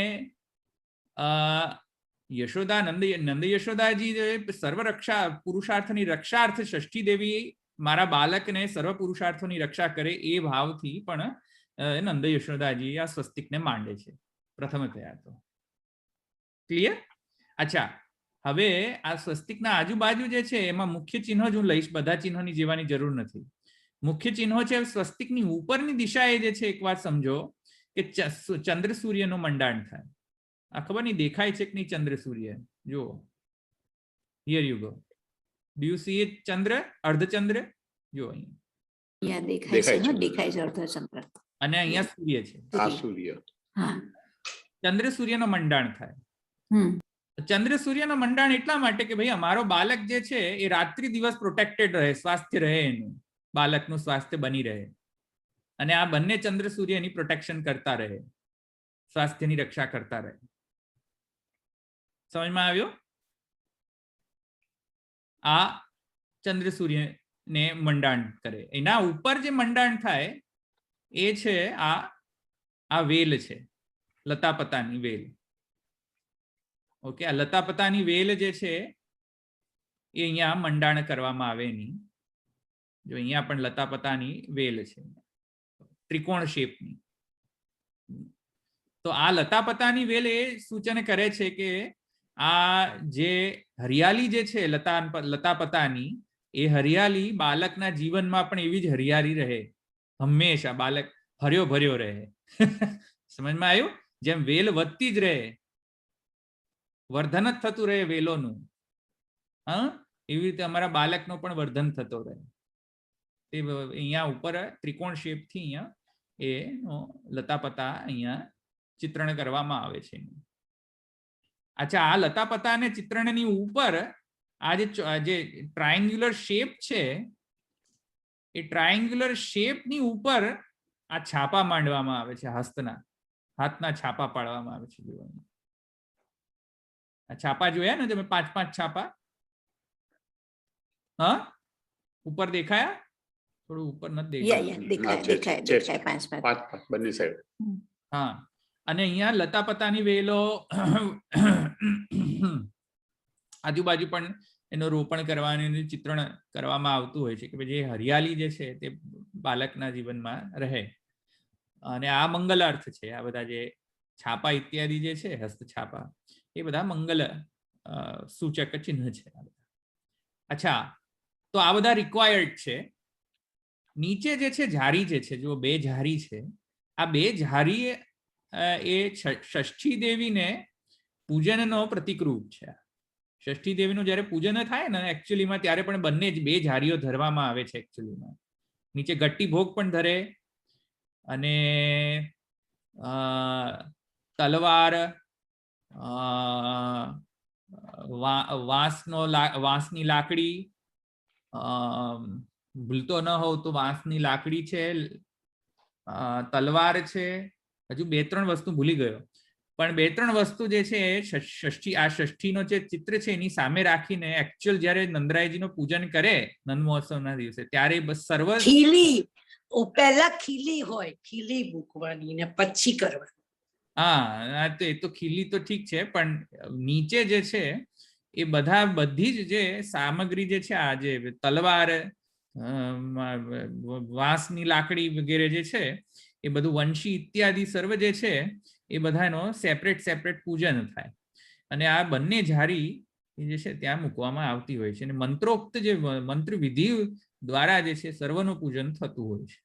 [SPEAKER 1] યશોદા, નંદ યશોદાજી સર્વ રક્ષા પુરુષાર્થની રક્ષાર્થ ષષ્ઠી દેવી મારા બાલકને સર્વ પુરુષાર્થોની રક્ષા કરે એ ભાવથી પણ નંદ યશોદાજી આ સ્વસ્તિકને માંડે છે પ્રથમ થયા તો. ક્લિયર? અચ્છા, હવે આ સ્વસ્તિકના આજુબાજુ જે છે એમાં મુખ્ય ચિહ્નો જ હું લઈશ, બધા ચિહ્નોની જેવાની જરૂર નથી. મુખ્ય ચિહ્નો છે સ્વસ્તિકની ઉપરની દિશાએ જે છે એક વાત સમજો કે ચંદ્ર સૂર્યનું મંડાણ થાય. આ ખબર નહીં દેખાય છે કે નહીં ચંદ્ર સૂર્ય? જુઓ, here you go. Do you C it? ચંદ્ર, અર્ધચંદ્ર, જો અહીંયા
[SPEAKER 2] દેખાય છે અર્ધચંદ્ર.
[SPEAKER 1] અને અહીંયા સૂર્ય છે.
[SPEAKER 5] આ સૂર્ય.
[SPEAKER 1] ચંદ્ર સૂર્યનું મંડાણ થાય. ચંદ્ર સૂર્યનું મંડાણ એટલા માટે કે ભાઈ અમારો બાલક જે છે એ રાત્રિ દિવસ પ્રોટેક્ટેડ રહે, સ્વાસ્થ્ય રહે, એનું બાલકનું સ્વાસ્થ્ય બની રહે. અને આ બંને ચંદ્ર સૂર્ય એની પ્રોટેક્શન કરતા રહે, સ્વાસ્થ્યની રક્ષા કરતા રહે. સમજમાં આવ્યો? આ ચંદ્ર સૂર્યને મંડાણ કરે. એના ઉપર જે મંડાણ થાય એ છે આ વેલ છે, લતાપતાની વેલ. ઓકે, આ લતાપતાની વેલ જે છે એ અહીંયા મંડાણ કરવામાં આવે એની. જો અહીંયા પણ લતાપતાની વેલ છે, ત્રિકોણ શેપની. તો આ લતાપતાની વેલ એ સૂચન કરે છે કે આ જે હરિયાળી જે છે લતાપતાની, એ હરિયાળી બાલકના જીવનમાં પણ એવી જ હરિયાળી રહે, હંમેશા બાલક હર્યો ભર્યો રહે. સમજમાં આવ્યું? જેમ વેલ વધતી જ રહે, વર્ધન જ થતું રહે વેલોનું, એવી રીતે અમારા બાલકનું પણ વર્ધન થતો રહે. તે અહીંયા ઉપર ત્રિકોણ શેપથી અહીંયા એ લતાપતા અહીંયા ચિત્રણ કરવામાં આવે છે. અચ્છા, આ લતાપતા અને ચિત્રણની ઉપર આ જે ટ્રાયેન્ગ્યુલર શેપ છે, એ ટ્રાયેન્ગ્યુલર શેપની ઉપર આ છાપા માંડવામાં આવે છે, હાથના છાપા પાડવામાં આવે છે. આ છાપા જોયા ને તમે, 5-5 છાપા? હા, ઉપર દેખાયા? થોડું ઉપર નથી
[SPEAKER 2] દેખાય 5
[SPEAKER 5] બંને સાઈડ.
[SPEAKER 1] હા, અને અહીંયા લતાપતાની વેલો આજુબાજુ પણ એનો રોપણ કરવાનું ચિત્રણ કરવામાં આવતું હોય છે કે જે હરિયાળી જે છે તે બાળકના જીવનમાં રહે. અને આ મંગલ અર્થ છે. આ બધા જે છાપા ઇત્યાદિ જે છે, હસ્તછાપા, એ બધા મંગલ સૂચક ચિહ્ન છે. અચ્છા, તો આ બધા રિક્વાયર્ડ છે. નીચે જે છે ઝારી જે છે, જો 2 ઝારી છે, આ 2 ઝારી એ ષષ્ઠી દેવીને પૂજનનો પ્રતિકરૂપ છે. ષષ્ઠી દેવીનું જ્યારે પૂજન થાય ને એકચ્યુઅલીમાં, ત્યારે પણ બંને જ 2 ઝારીઓ ધરવામાં આવે છે એકચ્યુઅલીમાં. નીચે ગટ્ટી ભોગ પણ ધરે, અને તલવાર, વાંસની લાકડી, ભૂલતો ન હોવ તો વાંસની લાકડી છે, તલવાર છે, હજુ 2-3 વસ્તુ ભૂલી ગયો, પણ 2-3 વસ્તુ જે છે આ ષષ્ઠીનો જે ચિત્ર છે એની સામે રાખીને એકચ્યુઅલ જ્યારે નંદરાયજીનું પૂજન કરે નંદ મહોત્સવના દિવસે, ત્યારે સર્વ
[SPEAKER 6] પહેલા ખીલી હોય, ખીલી મૂકવાની ને પછી કરવાની.
[SPEAKER 1] હા, એ તો ખીલી તો ઠીક છે, પણ નીચે જે છે એ બધી જ જે સામગ્રી જે છે, આ જે તલવાર, વાંસની લાકડી વગેરે જે છે, એ બધું વંશી ઇત્યાદિ સર્વ જે છે એ બધાનો સેપરેટ પૂજન થાય. અને આ બંને ઝારી જે છે ત્યાં મૂકવામાં આવતી હોય છે, અને મંત્રોક્ત જે મંત્ર વિધિ દ્વારા જે છે સર્વનું પૂજન થતું હોય છે.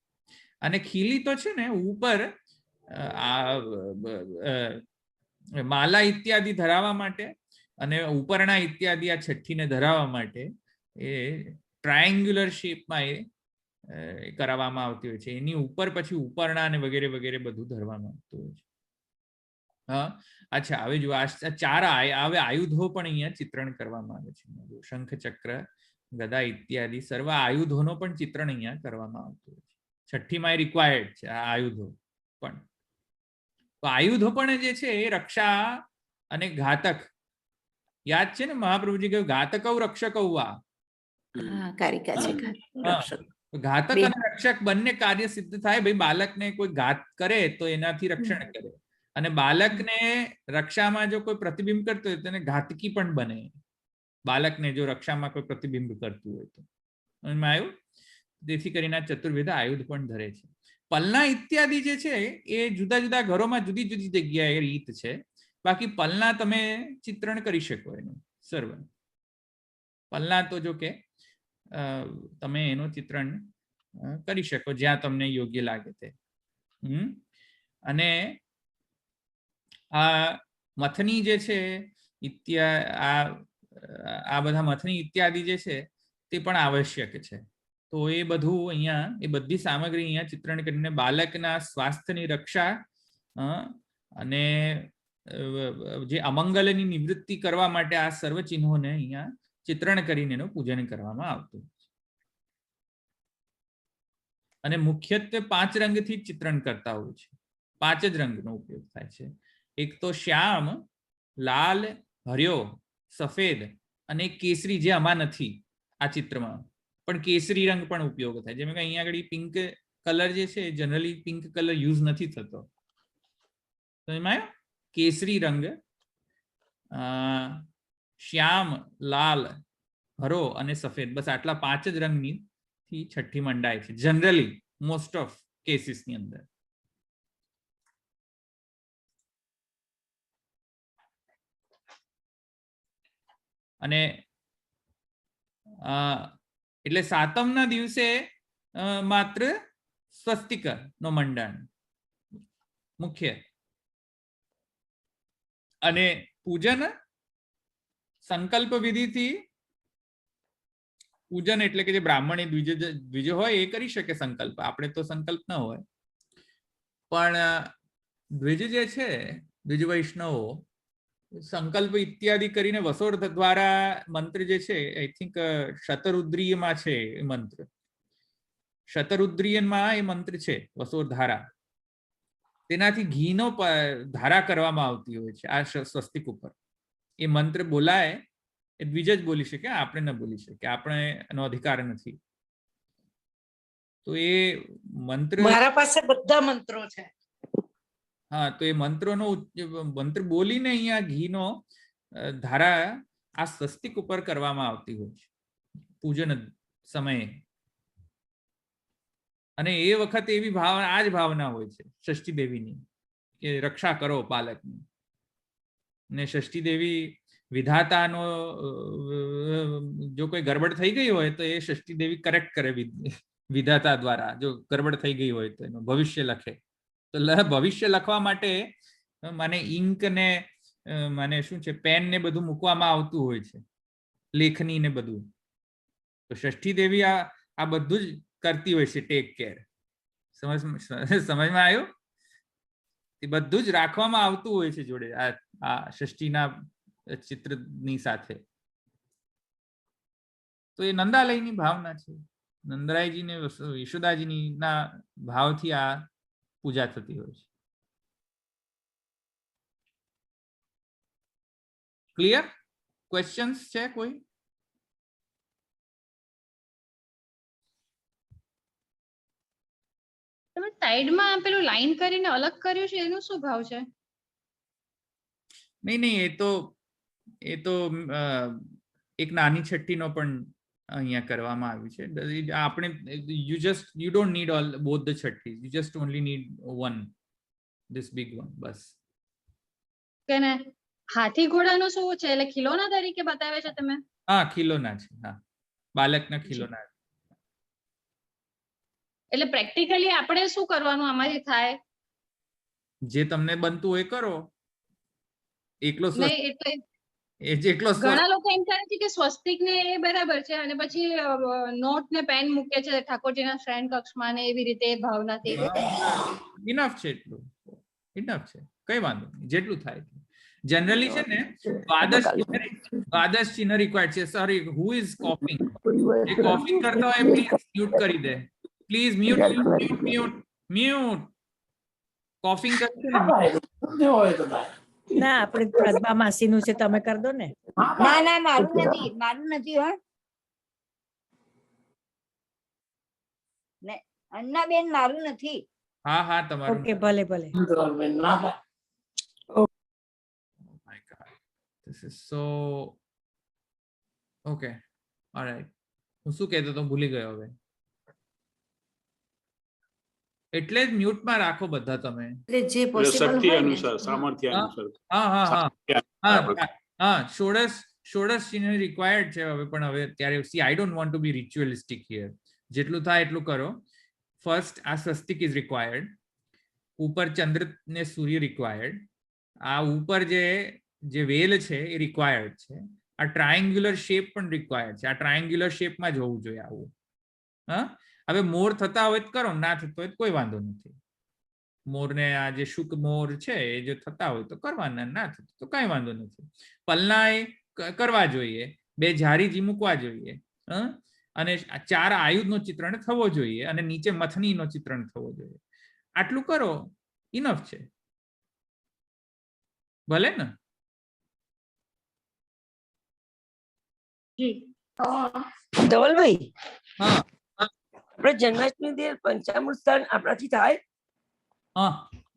[SPEAKER 1] અને ખીલી તો છે ને ઉપર માલા ઇત્યાદિ ધરાવવા માટે અને ઉપરણા ઇત્યાદિ આ છઠ્ઠીને ધરાવવા માટે એ ટ્રાયેન્ગ્યુલર શેપમાં એ કરાવવામાં આવતી હોય છે. એની ઉપર પછી ઉપરણા અને વગેરે વગેરે બધું ધરવામાં આવતું હોય છે. હા, અચ્છા, હવે જો આ 4 હવે આયુધો પણ અહીંયા ચિત્રણ કરવામાં આવે છે. શંખ, ચક્ર, ગદા ઇત્યાદિ સર્વ આયુધોનો પણ ચિત્રણ અહીંયા કરવામાં આવતું હોય છે. છઠ્ઠીમાં એ રિક્વાયર્ડ છે આ આયુધો પણ. તો આયુધો પણ જે છે એ રક્ષા અને ઘાતક, યાદ છે ને મહાપ્રભુજી કહ્યું ઘાતકૌ રક્ષકૌ વા. ઘાતક અને રક્ષક બંને કાર્ય સિદ્ધ થાય. ભાઈ, બાળકને કોઈ ઘાત કરે તો એનાથી રક્ષણ કરે, અને બાળકને રક્ષામાં જો કોઈ પ્રતિબિંબ કરતો હોય તો એને ઘાતકી પણ બને. બાળકને જો રક્ષામાં કોઈ પ્રતિબિંબ કરતું હોય તો એમાં આવ્યું. તેથી કરીને ચતુર્વિધ આયુધ પણ ધરે છે. પલના ઇત્યાદિ જે છે એ જુદા જુદા ઘરોમાં જુદી જુદી જગ્યાએ રીત છે. બાકી પલના તમે ચિત્રણ કરી શકો એનું સર્વ. પલના તો જો કે તમે એનું ચિત્રણ કરી શકો જ્યાં તમને યોગ્ય લાગે તે. અને આ મથની જે છે આ બધા મથની ઇત્યાદિ જે છે તે પણ આવશ્યક છે. તો એ બધું અહીંયા એ બધી સામગ્રી અહીંયા ચિત્રણ કરીને બાળકના સ્વાસ્થ્યની રક્ષા અને જે અમંગલની નિવૃત્તિ કરવા માટે આ સર્વ ચિહ્નોને અહીંયા ચિત્રણ કરીને એનું પૂજન કરવામાં આવતું. અને મુખ્યત્વે 5 રંગથી ચિત્રણ કરતા હોય છે. 5 જ રંગનો ઉપયોગ થાય છે. એક તો શ્યામ, લાલ, હર્યો, સફેદ અને કેસરી, જે આમાં નથી આ ચિત્રમાં, પણ કેસરી રંગ પણ ઉપયોગ થાય. જેમ કે અહીંયા આગળ પિંક કલર જે છે જનરલી પિંક કલર યુઝ નથી થતો. તો એમાં કેસરી રંગ, શ્યામ, લાલ, હરો અને સફેદ, બસ આટલા 5 જ રંગની છઠ્ઠી મંડાય છે જનરલી મોસ્ટ ઓફ કેસીસની અંદર. અને એટલે સાતમના દિવસે માત્ર સ્વસ્તિક નો મંડાણ મુખ્ય. અને પૂજન સંકલ્પ વિધિથી પૂજન એટલે કે જે બ્રાહ્મણી દ્વિજ હોય એ કરી શકે સંકલ્પ. આપણે તો સંકલ્પ ન હોય, પણ દ્વિજ જે છે દ્વિજ વૈષ્ણવો સંકલ્પ ઇત્યાદિ કરીને વસોર દ્વારા મંત્ર જે છે આઈ થિંક શતરુદ્રીયમાં છે એ મંત્ર. શતરુદ્રીયમાં એ મંત્ર છે વસોર ધારા. તેનાથી ઘીનો ધારા કરવામાં આવતી હોય છે આ સ્વસ્તિક ઉપર. એ મંત્ર બોલાય એ દ્વિજ જ બોલી શકે, આપણે ન બોલી શકે, આપણે એનો અધિકાર નથી. તો એ મંત્ર,
[SPEAKER 6] મારા પાસે બધા મંત્રો છે.
[SPEAKER 1] હા, તો એ મંત્રોનો મંત્ર બોલીને અહીંયા ઘીનો ધારા આ સ્વસ્તિક ઉપર કરવામાં આવતી હોય છે પૂજન સમયે. અને એ વખતે એવી ભાવના, આ જ ભાવના હોય છે ષષ્ઠી દેવીની કે રક્ષા કરો પાલકની. ને ષષ્ઠી દેવી વિધાતાનો જો કોઈ ગરબડ થઈ ગઈ હોય તો એ ષષ્ઠી દેવી કરેક્ટ કરે વિધાતા દ્વારા. જો ગરબડ થઈ ગઈ હોય તો એનું ભવિષ્ય લખે. તો ભવિષ્ય લખવા માટે મને ઇંક ને મને શું છે પેન ને બધું મૂકવામાં આવતું હોય છે, લેખની ને બધું. તો ષષ્ઠી દેવી આ બધું જ કરતી હોય છે, ટેક કેર. સમજમાં આવ્યું? એ બધું જ રાખવામાં આવતું હોય છે જોડે આ ષષ્ઠીના ચિત્રની સાથે. તો એ નંદાલયની ભાવના છે. નંદરાયજીને યશોદાજીની ના ભાવથી આ પૂજા થતી હોય છે. ક્લિયર? ક્વેશ્ચન્સ છે કોઈ?
[SPEAKER 3] તમે સાઈડમાં પેલું લાઈન કરીને અલગ કર્યું છે એનો શું ભાવ છે?
[SPEAKER 1] નહીં, એ તો એક નાની છઠ્ઠીનો પણ અહીંયા કરવામાં આવ્યું છે. આપણે you don't need all both the છઠ્ઠી, you just only need one, this big one, બસ.
[SPEAKER 3] કે ને હાથી ઘોડાનો શું છે, એટલે ખીલોના તરીકે બતાવે છે તમે?
[SPEAKER 1] હા, ખીલોના છે. હા, બાલકના ખીલોના.
[SPEAKER 3] એટલે પ્રેક્ટિકલી આપણે શું કરવાનું આમાંથી થાય?
[SPEAKER 1] જે તમને બનતું હોય કરો. એકલો
[SPEAKER 3] નહીં એટલે
[SPEAKER 1] એ જેટલો
[SPEAKER 3] ઘણા લોકો એમ કહે છે કે સ્વસ્તિક ને એ બરાબર છે અને પછી નોટ ને પેન મૂકે છે ઠાકોરજીના શયન કક્ષમાં ને એવી રીતે ભાવનાથી.
[SPEAKER 1] ઇનફ છે, એટલું ઇનફ છે, કઈ વાંધો નહીં, જેટલું થાય. જનરલી છે ને દ્વાદશ ચિહ્ન રિક્વાયર્ડ છે. Sorry, who is coughing? જે કોફિંગ કરતા હોય પ્લીઝ મ્યુટ કરી દે. Please mute. કોફિંગ કરશે ને
[SPEAKER 5] ના, આપણે પ્રદમા માસીનું છે, તમે કરી દો ને.
[SPEAKER 2] ના ના, મારું નથી હો. અન્નાબેન, મારું નથી.
[SPEAKER 1] હા હા, તમારું.
[SPEAKER 5] ઓકે, ભલે ભલે.
[SPEAKER 1] Oh my God, this is so okay. All right. હું શું કહેતો તો ભૂલી ગયો હવે. એટલે જ મ્યુટમાં રાખો બધા તમે.
[SPEAKER 2] એટલે જે પોસિબલ
[SPEAKER 7] શક્તિ
[SPEAKER 2] હોય ને.
[SPEAKER 7] અનુસાર, સામર્થ્ય અનુસાર.
[SPEAKER 1] હા, ષોડશ ચિહ્ન રિક્વાયર્ડ છે હવે. પણ હવે ત્યારે see I don't want to be ritualistic here. જેટલું થાય એટલું કરો. ફર્સ્ટ આ સ્વસ્તિક ઇઝ રિક્વાયર્ડ. ઉપર ચંદ્ર ને સૂર્ય રિક્વાયર્ડ. આ ઉપર જે વેલ છે એ રિક્વાયર્ડ છે. આ ટ્રાયેંગ્યુલર શેપ પણ રિક્વાયર્ડ છે. આ ટ્રાયેંગ્યુલર શેપમાં જ હોવું જોઈએ આવું. હા, હવે મોર થતા હોય તો કરો, ના થતો હોય તો કોઈ વાંધો નથી. મોરને આ જે શુક મોર છે એ જો થતા હોય તો કરવાના, ના થતું તો કઈ વાંધો નથી. પલના એ કરવા જોઈએ, 2 ઝારીજી મૂકવા જોઈએ, અને 4 આયુધનો ચિત્રણ થવો જોઈએ, અને નીચે મથનીનો ચિત્રણ થવો જોઈએ. આટલું કરો, ઇનફ છે. ભલે ને?
[SPEAKER 8] ધવલભાઈ,
[SPEAKER 1] હા
[SPEAKER 8] આપણે જન્માષ્ટમી દે પંચામૃત સ્થાન આપણાથી થાય?
[SPEAKER 1] હા,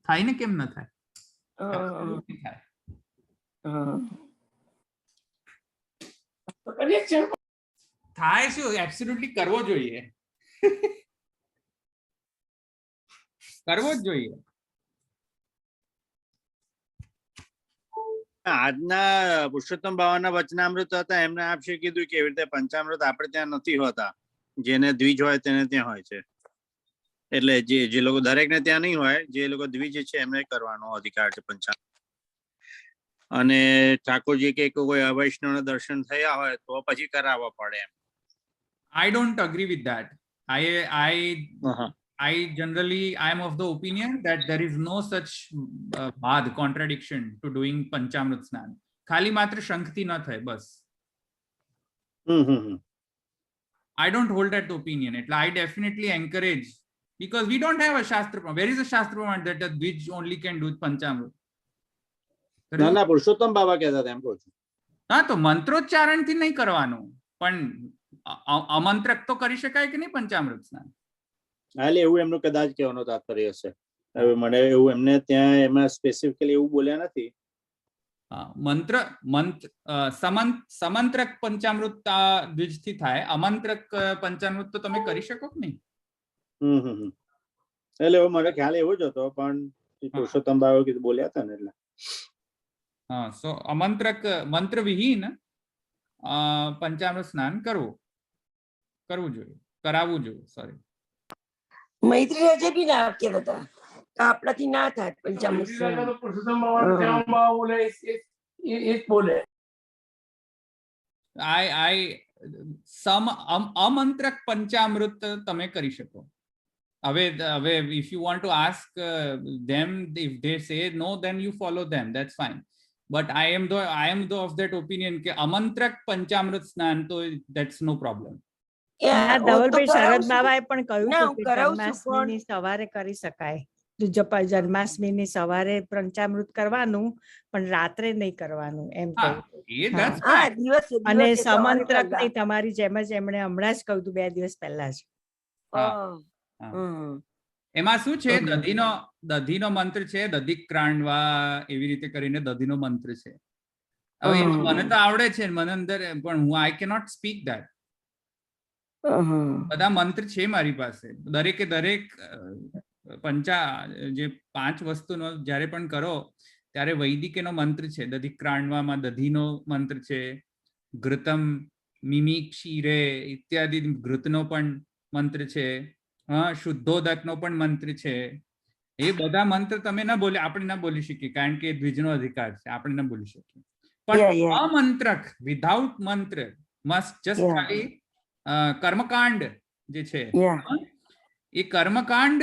[SPEAKER 1] થાય ને, કેમ ન થાય? થાય શું, એબ્સોલ્યુટલી કરવો જોઈએ. કરવો જ જોઈએ.
[SPEAKER 4] આજના પુરુષોત્તમ બાવાના વચનામૃત હતા, એમને આપશે કીધું કે એવી રીતે પંચામૃત આપણે ત્યાં નથી હોતા. જેને દ્વિજ હોય તેને ત્યાં હોય છે. એટલે જે લોકો દરેકને ત્યાં નહીં હોય, જે લોકો દ્વિજ છે એમને કરવાનો અધિકાર છે પંચામૃત. અને ઠાકોરજી કે કોઈ અવૈષ્ણવ દર્શન થયા હોય તો પછી કરાવવા પડે એમ.
[SPEAKER 1] I don't agree with that. I generally, I am of the opinion that there is no such bad contradiction to doing Panchamrit Snan. ખાલી માત્ર શંખથી ન થાય બસ.
[SPEAKER 4] હમ.
[SPEAKER 1] I don't hold that opinion. I definitely encourage, because we don't have a Shastra. Where is a Shastra that a Dvij only can do Panchamrit?
[SPEAKER 4] ના ના, પુરુષોત્તમ બાબા કહેતા હતા, એમ કહું છું.
[SPEAKER 1] હા, તો મંત્રોચ્ચારણથી નહીં કરવાનું, પણ અમંત્રક તો કરી શકાય કે નહીં પંચામૃત સ્નાન?
[SPEAKER 4] એટલે એવું એમનું કદાચ કહેવાનો તાત્પર્ય હશે. હવે મને એવું એમને ત્યાં એમાં સ્પેસિફિકલી એવું બોલ્યા નથી.
[SPEAKER 1] સમંત્રક પંચામૃત દ્વિજથી થાય, અમંત્રક પંચામૃત તો તમે કરી શકો કે નહીં?
[SPEAKER 4] એટલે મને ખ્યાલ એવો જ હતો, પણ પુરુષોત્તમ બાબા કીધું બોલ્યા હતા ને એટલે.
[SPEAKER 1] હા, સો અમંત્રક મંત્ર વિહીન પંચામૃત સ્નાન કરવું જોઈએ, કરાવવું જોઈએ. સોરી,
[SPEAKER 8] મૈત્રી રાજા બી ના કહેતા હતા, આપણાથી ના થાય પંચામૃત સ્નાન.
[SPEAKER 1] અમંત્રક પંચામૃત તમે કરી શકો. હવે if you want to ask them, if they say no, then you follow them, that's fine. But I am of that opinion કે અમંત્રક પંચામૃત સ્નાન તો that's no problem.
[SPEAKER 5] ધવલભાઈ શરદ બાબાએ પણ કહ્યું હતું કે જન્માષ્ટમીની સવારે કરી શકાય. જન્માષ્ટમીની સવારે પંચામૃત કરવાનું, પણ રાત્રે નહીં કરવાનું એમ કહ્યું. અને સમંત્રક નહીં, તમારી જેમ જ એમણે હમણાં જ કહ્યું 2 દિવસ પહેલા જ.
[SPEAKER 1] એમાં શું છે, દધીનો મંત્ર છે, દધિક્રાણવા એવી રીતે કરીને દધીનો મંત્ર છે. હવે મને તો આવડે છે, મને અંદર, પણ હું આઈ કેનોટ સ્પીક ધેટ. બધા મંત્ર છે મારી પાસે. દરેકે દરેક જે 5 વસ્તુનો જ્યારે પણ કરો ત્યારે વૈદિક એનો મંત્ર છે. દધિક્રાણવામાં દધીનો મંત્ર છે, ઘૃતમ મિમિક્ષીરે ઇત્યાદિ ઘૃતનો પણ મંત્ર છે, શુદ્ધોદકનો પણ મંત્ર છે. એ બધા મંત્ર તમે ના બોલે, આપણે ના બોલી શકીએ, કારણ કે દ્વિજનો અધિકાર છે, આપણે ના બોલી શકીએ. પણ અમંત્રક, વિધાઉટ મંત્ર, મસ્ટ જસ્ટ ખાલી કર્મકાંડ જે છે, એ કર્મકાંડ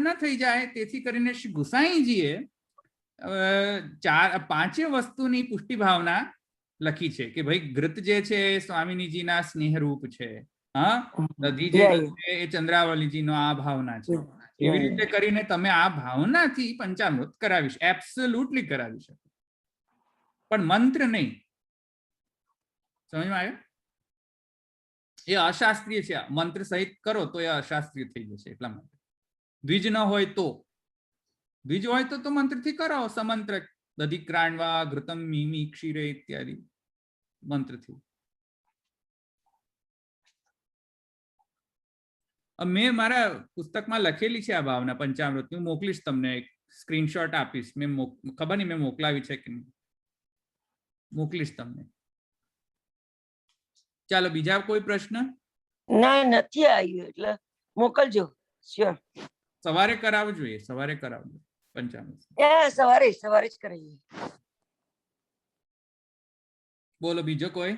[SPEAKER 1] ન થઈ જાય. તેથી કરીને શ્રી ગુસાઈજીએ 5 વસ્તુની પુષ્ટિ ભાવના લખી છે કે ભાઈ ઘૃત જે છે એ સ્વામિનીજીના સ્નેહરૂપ છે, દધી જે છે એ ચંદ્રાવલીજીનો આ ભાવના છે. એવી રીતે કરીને તમે આ ભાવનાથી પંચામૃત કરાવી શકો, એબ્સોલ્યુટલી કરાવી શકો, પણ મંત્ર નહીં. સમજમાં આવ્યું? એ અશાસ્ત્રીય છે. મંત્ર સહિત કરો તો એ અશાસ્ત્રીય થઈ જશે. એટલા માટે દ્વિજ ન હોય તો, દ્વિજ હોય તો મંત્રથી કરો. સમંત્રક, દધિક્રાણવા, ઘૃતમ મિમિક્ષીરે ઇત્યાદિ મંત્રથી. મેં મારા પુસ્તકમાં લખેલી છે આ ભાવના પંચામૃતની. હું મોકલીશ તમને, એક સ્ક્રીનશોટ આપીશ. મેં ખબર નહીં મેં મોકલાવી છે કે નહીં, મોકલીશ તમને. ચાલો, બીજા કોઈ પ્રશ્ન?
[SPEAKER 8] ના, નથી આવ્યું, એટલે મોકલજો. શ્યોર.
[SPEAKER 1] સવારે કરાવવું જોઈએ, સવારે કરાવજો પંચામૃત.
[SPEAKER 8] સવારે જ કરાવીએ.
[SPEAKER 1] બોલો બીજો કોઈ?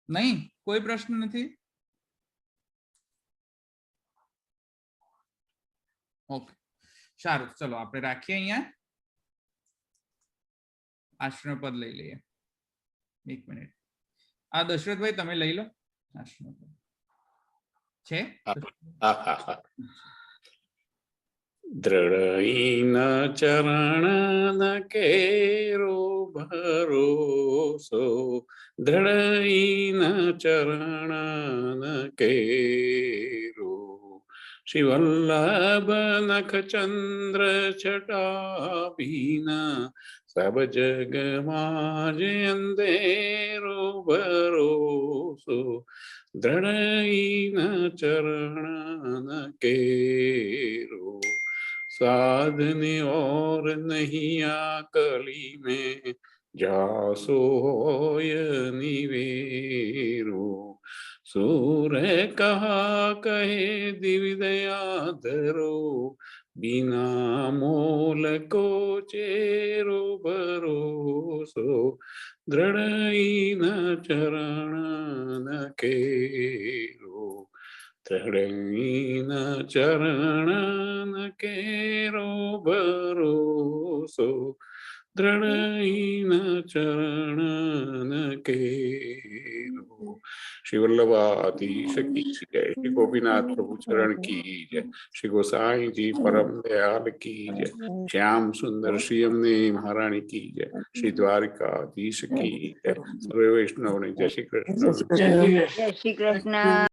[SPEAKER 1] નહીં, કોઈ પ્રશ્ન નથી? ઓકે, સારું, ચલો આપણે રાખીએ અહીંયા. આશ્રમ પદ લઈ લઈએ. 1 મિનિટ. આ દશરથભાઈ તમે લઈ લો આશ્રમ પદ. છે
[SPEAKER 7] દ્રઢહીન ચરણ કેરો ભરોસો, દ્રઢહીન ચરણ કેરો, શ્રી વલ્લભ નખ ચંદ્ર છટાભીના, સબ જગમાં જે અંધેરો ભરોસો, દ્રઢહીન ચરણ કેરો, साधने और नहीं आकली में, जासो होय निवेरो, सूर्य कहा कहे दिव्य दया धरो, बिना मोल को चेरो भरोसो दृढ़ न चरण न केरो दृढ़ न चरण न केरो भरोसो दृढ़ न चरण न केरो। श्री वल्लभाधीश की जय, श्री गोपीनाथ प्रभु चरण की जय, श्री गोसाई जी परम दयाल की जय, श्याम सुंदर श्री यमुने महारानी की जय, श्री द्वारिकाधीश की जय, सर्व वैष्णव ने जय श्री कृष्ण।
[SPEAKER 8] जय श्री कृष्ण।
[SPEAKER 2] જય શ્રી કૃષ્ણ.